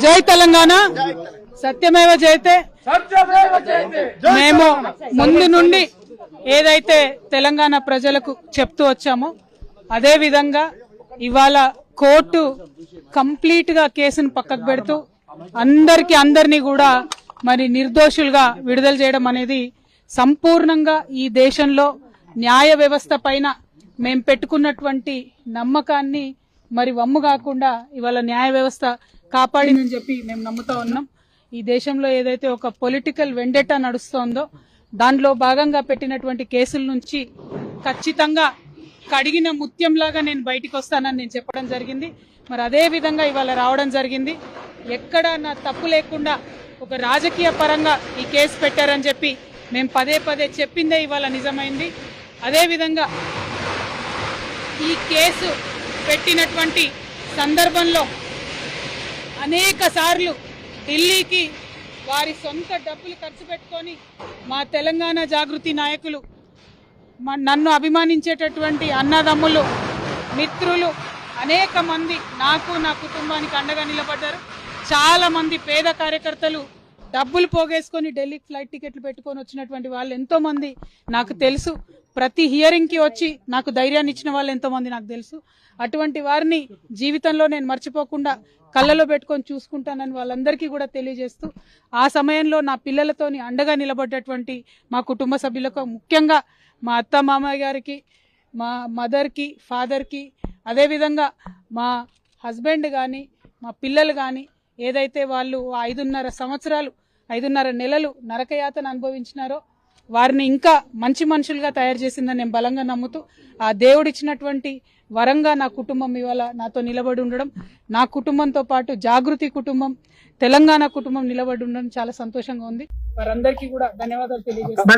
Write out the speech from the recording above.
జై తెలంగాణ, సత్యమేవ జయతే. మేము ముందు నుండి ఏదైతే తెలంగాణ ప్రజలకు చెప్తూ వచ్చామో అదే విధంగా ఇవాళ కోర్టు కంప్లీట్ గా కేసును పక్కకు పెడుతూ అందరినీ కూడా మరి నిర్దోషులుగా విడుదల చేయడం అనేది సంపూర్ణంగా ఈ దేశంలో న్యాయ వ్యవస్థ పైన మేము పెట్టుకున్నటువంటి నమ్మకాన్ని మరి వమ్ము కాకుండా ఇవాళ న్యాయ వ్యవస్థ కాపాడిందని చెప్పి మేము నమ్ముతా ఉన్నాం. ఈ దేశంలో ఏదైతే ఒక పొలిటికల్ వెండెటా నడుస్తోందో దానిలో భాగంగా పెట్టినటువంటి కేసుల నుంచి ఖచ్చితంగా కడిగిన ముత్యంలాగా నేను బయటికి వస్తానని నేను చెప్పడం జరిగింది. మరి అదే విధంగా ఇవాళ రావడం జరిగింది. ఎక్కడ నా తప్పు లేకుండా ఒక రాజకీయ పరంగా ఈ కేసు పెట్టారని చెప్పి మేము పదే చెప్పిందే ఇవాళ నిజమైంది. అదేవిధంగా ఈ కేసు పెట్టినటువంటి సందర్భంలో అనేక సార్లు ఢిల్లీకి వారి సొంత డబ్బులు ఖర్చు పెట్టుకొని మా తెలంగాణ జాగృతి నాయకులు, నన్ను అభిమానించేటటువంటి అన్నదమ్ములు, మిత్రులు అనేక మంది నాకు నా కుటుంబానికి అండగా నిలబడ్డారు. చాలా మంది పేద కార్యకర్తలు డబ్బులు పోగేసుకొని ఢిల్లీకి ఫ్లైట్ టికెట్లు పెట్టుకొని వచ్చినటువంటి వాళ్ళు ఎంతో మంది నాకు తెలుసు. ప్రతి హియరింగ్ కి వచ్చి నాకు ధైర్యాన్ని ఇచ్చిన వాళ్ళు ఎంతో మంది నాకు తెలుసు. అటువంటి వారిని జీవితంలో నేను మర్చిపోకుండా కళ్ళలో పెట్టుకొని చూసుకుంటానని వాళ్ళందరికీ కూడా తెలియజేస్తూ, ఆ సమయంలో నా పిల్లలతోని అండగా నిలబడ్డటువంటి మా కుటుంబ సభ్యులకు, ముఖ్యంగా మా అత్త మామయ్య గారికి, మా మదర్కి, ఫాదర్కి, అదేవిధంగా మా హస్బెండ్ కానీ మా పిల్లలు కానీ ఏదైతే వాళ్ళు 5.5 నెలలు నరకయాతన అనుభవించినారో వారిని ఇంకా మంచి మనుషులుగా తయారు చేసిందని నేను బలంగా నమ్ముతూ, ఆ దేవుడిచ్చినటువంటి వరంగా నా కుటుంబం ఇవాళ నాతో నిలబడి ఉండడం, నా కుటుంబంతో పాటు జాగృతి కుటుంబం, తెలంగాణ కుటుంబం నిలబడి ఉండడం చాలా సంతోషంగా ఉంది. వారందరికీ కూడా ధన్యవాదాలు తెలియజేస్తాను.